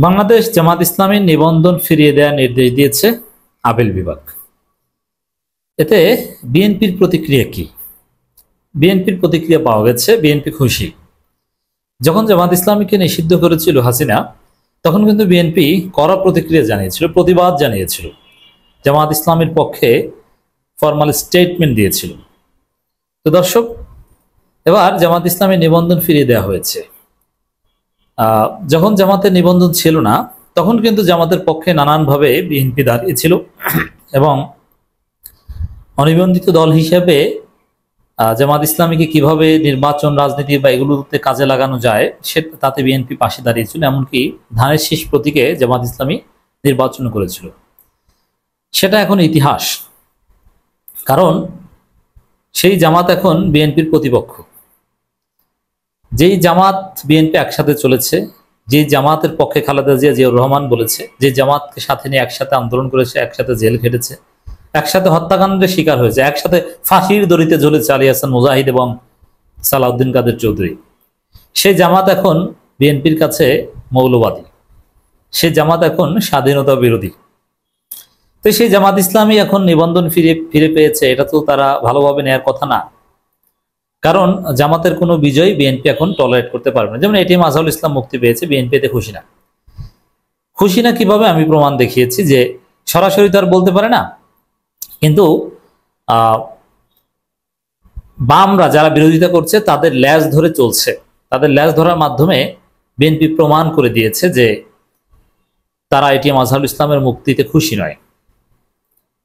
বাংলাদেশ জামাত ইসলামীর নিবন্ধন ফিরিয়ে দেওয়ার নির্দেশ দিয়েছে আপিল বিভাগ। এতে বিএনপির প্রতিক্রিয়া কি? বিএনপির প্রতিক্রিয়া পাওয়া গেছে, বিএনপি খুশি। যখন জামাত ইসলামীকে নিষিদ্ধ করেছিল হাসিনা, তখন কিন্তু বিএনপি কড়া প্রতিক্রিয়া জানিয়েছিল, প্রতিবাদ জানিয়েছিল, জামাত ইসলামীর পক্ষে ফরমাল স্টেটমেন্ট দিয়েছিল। তো দর্শক, এবার জামাত ইসলামীর নিবন্ধন ফিরিয়ে দেওয়া হয়েছে। যখন জামাতের নিবন্ধন ছিল না, তখন কিন্তু জামাতের পক্ষে নানানভাবে বিএনপি দাঁড়িয়েছিল এবং অনিবন্ধিত দল হিসেবে জামাত ইসলামীকে কিভাবে নির্বাচন রাজনীতি বা এগুলোতে কাজে লাগানো যায় তাতে বিএনপি পাশে দাঁড়িয়েছিল। এমনকি ধানের শীষ প্রতীকে জামাত ইসলামী নির্বাচন করেছিল। সেটা এখন ইতিহাস, কারণ সেই জামাত এখন বিএনপির প্রতিপক্ষ। যেই জামাত বিএনপি একসাথে চলেছে, যে জামাতের পক্ষে খালেদা জিয়া জিয়াউর রহমান বলেছে, যে জামাতকে সাথে নিয়ে একসাথে আন্দোলন করেছে, একসাথে জেল খেটেছে, একসাথে হত্যাকাণ্ডের শিকার হয়েছে, একসাথে ফাঁসির দড়িতে ঝুলেছে আলী হাসান মুজাহিদ এবং সালাউদ্দিন কাদের চৌধুরী, সেই জামাত এখন বিএনপির কাছে মৌলবাদী, সেই জামাত এখন স্বাধীনতা বিরোধী। তো সেই জামাত ইসলামী এখন নিবন্ধন ফিরে পেয়েছে, এটা তো তারা ভালোভাবে নেওয়ার কথা না। কারণ জামাতের কোনো বিজয় বিএনপি এখন টলারেট করতে পারবে না। যেমন এটিএম আজহারুল ইসলাম মুক্তি পেয়েছে, বিএনপি এতে খুশি না। খুশি না কিভাবে? আমি প্রমাণ দেখিয়েছি যে সরাসরি তো আর বলতে পারে না, কিন্তু বামরা যারা বিরোধিতা করছে তাদের ল্যাজ ধরে চলছে। তাদের ল্যাজ ধরার মাধ্যমে বিএনপি প্রমাণ করে দিয়েছে যে তারা এটিএম আজহারুল ইসলামের মুক্তিতে খুশি নয়।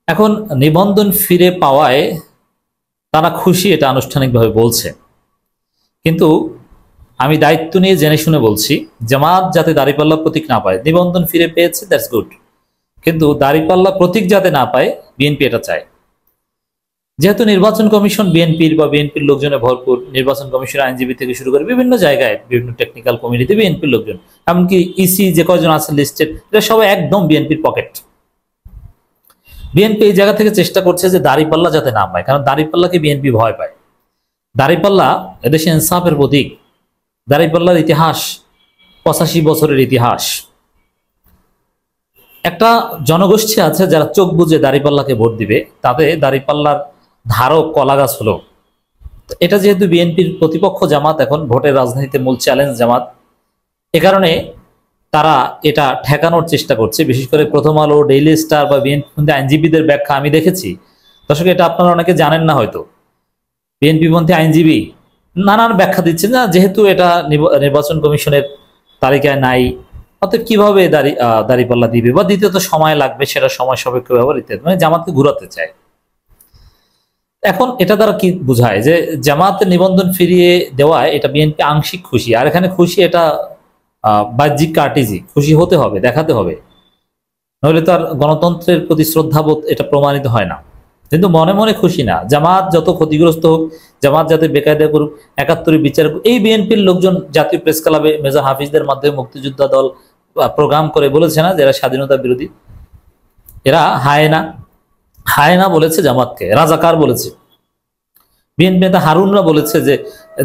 এখন নিবন্ধন ফিরে পাওয়ায় তারা খুশি, এটা আনুষ্ঠানিকভাবে বলছে। কিন্তু আমি দায়িত্ব নিয়ে জেনে শুনে বলছি, জামাত যাতে দাঁড়িপাল্লা প্রতীক না পায়, নিবন্ধন ফিরে পেয়েছে, দ্যাটস গুড, কিন্তু দাঁড়িপাল্লা প্রতীক যাতে না পায় বিএনপি এটা চায়। যেহেতু নির্বাচন কমিশন বিএনপির বা বিএনপির লোকজনে ভরপুর, নির্বাচন কমিশনের আইনজীবী থেকে শুরু করে বিভিন্ন জায়গায় বিভিন্ন টেকনিক্যাল কমিটিতে বিএনপির লোকজন, এমনকি ইসি যে কয়জন আছে লিস্টেড, এটা সবাই একদম বিএনপির পকেট। বিএনপি এই জায়গা থেকে চেষ্টা করছে যে দাঁড়িপাল্লা যাতে না পায়, কারণ দাঁড়িপাল্লাকে বিএনপি ভয় পায়। দাঁড়িপাল্লা এদেশে ইনসাফের প্রতীক। দাঁড়িপাল্লার ইতিহাস 85 বছরের ইতিহাস। একটা জনগোষ্ঠী আছে যারা চোখ বুঝে দাঁড়িপাল্লাকে ভোট দিবে, তাতে দাঁড়িপাল্লার ধারক কলাগাছ হলো। এটা যেহেতু বিএনপির প্রতিপক্ষ জামাত, এখন ভোটের রাজনীতিতে মূল চ্যালেঞ্জ জামাত, এ কারণে তারা এটা ঠেকানোর চেষ্টা করছে। বিশেষ করে প্রথম আলো, ডেইলি স্টার বা বিএনপি আইনজীবীদের ব্যাখ্যা আমি দেখেছি। দর্শক, এটা আপনারা অনেকে জানেন না হয়তো, বিএনপিপন্থী আইনজীবী নানান ব্যাখ্যা দিচ্ছে না, যেহেতু এটা নির্বাচন কমিশনের তালিকায় নাই, অর্থাৎ কিভাবে দাঁড়িপাল্লা দিবে বা দ্বিতীয়ত সময় লাগবে, সেটা সময় সাপেক্ষ ব্যবহার ইত্যাদি, মানে জামাতকে ঘুরাতে চায়। এখন এটা দ্বারা কি বোঝায়? যে জামাতের নিবন্ধন ফিরিয়ে দেওয়ায় এটা বিএনপি আংশিক খুশি। আর এখানে খুশি এটা বাহ্যিক কার্টিজি, খুশি হতে হবে, দেখাতে হবে, নইলে তো আর গণতন্ত্রের প্রতি শ্রদ্ধাবোধ এটা প্রমাণিত হয় না। কিন্তু মনে মনে খুশি না। জামাত যত ক্ষতিগ্রস্ত হোক, জামাত যাতে বেকায়দা করুক, 71 বিচার, এই বিএনপির লোকজন জাতীয় প্রেস ক্লাবে মেজর হাফিজদের মাধ্যমে মুক্তিযোদ্ধা দল প্রোগ্রাম করে বলেছে না, যারা স্বাধীনতা বিরোধী, এরা হায়না বলেছে জামাতকে, রাজাকার বলেছে। বিএনপি নেতা হারুনরা বলেছে যে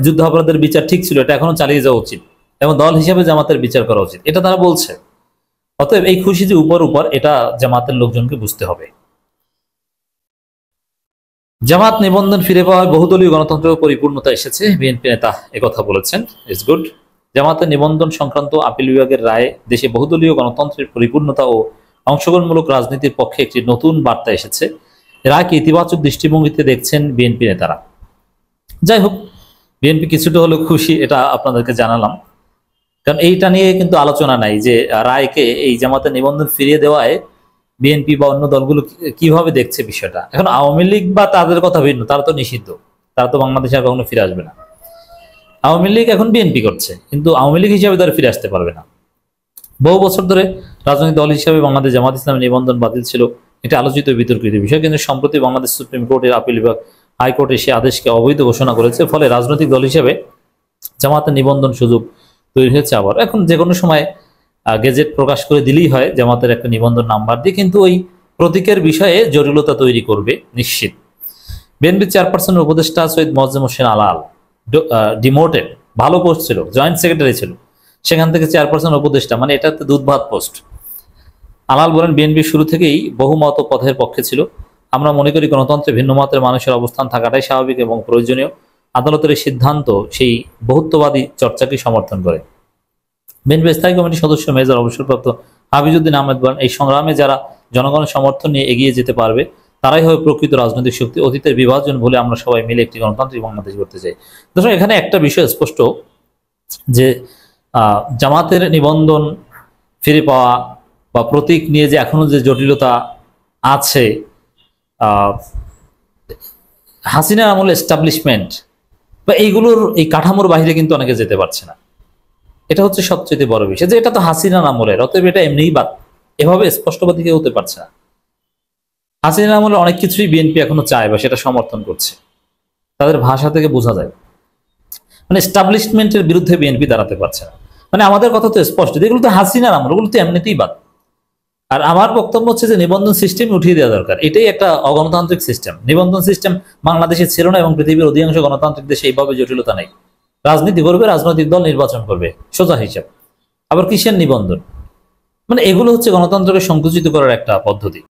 যুদ্ধাপরাধের বিচার ঠিক ছিল, এটা এখনো চালিয়ে যাওয়া উচিত এবং দল হিসেবে জামাতের বিচার করা উচিত, এটা তারা বলছে। অতএব এই খুশি যে উপর এটা জামাতের লোকজনকে বুঝতে হবে। জামাত নিবন্ধন ফিরে পাওয়ায় বহুদলীয় গণতন্ত্রের পরিপূর্ণতা এসেছে, বিএনপি নেতা একথা বলেছেন। It's good. জামাতের নিবন্ধন সংক্রান্ত আপিল বিভাগের রায়ে দেশে বহুদলীয় গণতন্ত্রের পরিপূর্ণতা ও অংশগ্রহণমূলক রাজনীতির পক্ষে একটি নতুন বার্তা এসেছে। রায়কে ইতিবাচক দৃষ্টিভঙ্গিতে দেখছেন বিএনপি নেতারা। যাই হোক, বিএনপি কিছুটা হলেও খুশি, এটা আপনাদেরকে জানালাম। কারণ এইটা নিয়ে কিন্তু আলোচনা নাই যে রায়কে, এই জামাতের নিবন্ধন ফিরিয়ে দেওয়ায় বিএনপি বা অন্য দলগুলো কিভাবে দেখছে বিষয়টা। এখন আওয়ামী লীগ বা তাদের কথা ভিন্ন, তারা তো নিষিদ্ধ, তারা তো বাংলাদেশে আর কখনো ফিরে আসবে না। আওয়ামী লীগ এখন বিএনপি করছে, কিন্তু আওয়ামী লীগ হিসাবে তারা ফিরে আসতে পারবে না। বহু বছর ধরে রাজনৈতিক দল হিসাবে বাংলাদেশ জামাত ইসলামের নিবন্ধন বাতিল ছিল, এটা আলোচিত বিতর্কিত বিষয়। কিন্তু সম্প্রতি বাংলাদেশ সুপ্রিম কোর্টের আপিল বিভাগ হাইকোর্টে সে আদেশকে অবৈধ ঘোষণা করেছে। ফলে রাজনৈতিক দল হিসেবে জামাতের নিবন্ধন সুযোগ তৈরি হয়েছে। আবার এখন যে কোনো সময় গেজেট প্রকাশ করে দিলেই হয় জামাতের একটা নিবন্ধন নাম্বার দিয়ে, কিন্তু ওই প্রতীকের বিষয়ে জটিলতা তৈরি করবে নিশ্চিত। বিএনপি চেয়ারপারসনের উপদেষ্টা সৈয়দ মোয়াজ্জেম হোসেন আলাল ডিমোটেড, ভালো পোস্ট ছিল, জয়েন্ট সেক্রেটারি ছিল, সেখান থেকে চেয়ারপারসন উপদেষ্টা, মানে এটা তো দুধ ভাত পোস্ট। আলাল বলেন, বিএনপি শুরু থেকেই বহুমত পথের পক্ষে ছিল। আমরা মনে করি গণতন্ত্রে ভিন্ন মতের মানুষের অবস্থান থাকাটাই স্বাভাবিক এবং প্রয়োজনীয়। আদালতের এই সিদ্ধান্ত সেই বহুত্ববাদী চর্চাকে সমর্থন করে। বিএনপি স্থায়ী কমিটির সদস্য মেজর অবসরপ্রাপ্ত হাফিজউদ্দিন আহমেদ বলেন, এই সংগ্রামে যারা জনগণের সমর্থন নিয়ে এগিয়ে যেতে পারবে তারাই হবে প্রকৃত রাজনৈতিক শক্তি। অতীতের বিভাজন ভুলে আমরা সবাই মিলে একটি গণতান্ত্রিক বাংলাদেশ করতে চাই। দর্শক, এখানে একটা বিষয় স্পষ্ট যে জামাতের নিবন্ধন ফিরে পাওয়া বা প্রতীক নিয়ে যে এখনো যে জটিলতা আছে, হাসিনা আমল এস্টাবলিশমেন্ট বা এইগুলোর এই কাঠামোর বাইরে কিন্তু অনেকে যেতে পারছে না। এটা হচ্ছে সবচেয়ে বড় বিষয়, যে এটা তো হাসিনা আমলের, অতএব এটা এমনিই বাদ, এভাবে স্পষ্টবাদী কেউ হতে পারছে না। হাসিনা আমলে অনেক কিছুই বিএনপি এখনো চায় বা সেটা সমর্থন করছে, তাদের ভাষা থেকে বোঝা যায়। মানে এস্টাবলিশমেন্টের বিরুদ্ধে বিএনপি দাঁড়াতে পারছে না। মানে আমাদের কথা তো স্পষ্ট, এগুলো তো হাসিনার আমল, ওগুলো তো এমনিতেই বাদ। আর আমার বক্তব্য হচ্ছে যে নিবন্ধন সিস্টেম উঠিয়ে দেওয়া দরকার। এটাই একটা অগণতান্ত্রিক সিস্টেম। নিবন্ধন সিস্টেম বাংলাদেশে ছিল না এবং পৃথিবীর অধিকাংশ গণতান্ত্রিক দেশে এইভাবে জটিলতা নেই। রাজনীতি করবে, রাজনৈতিক দল নির্বাচন করবে, সোজা হিসাব। আবার কিসের নিবন্ধন? মানে এগুলো হচ্ছে গণতন্ত্রকে সংকুচিত করার একটা পদ্ধতি।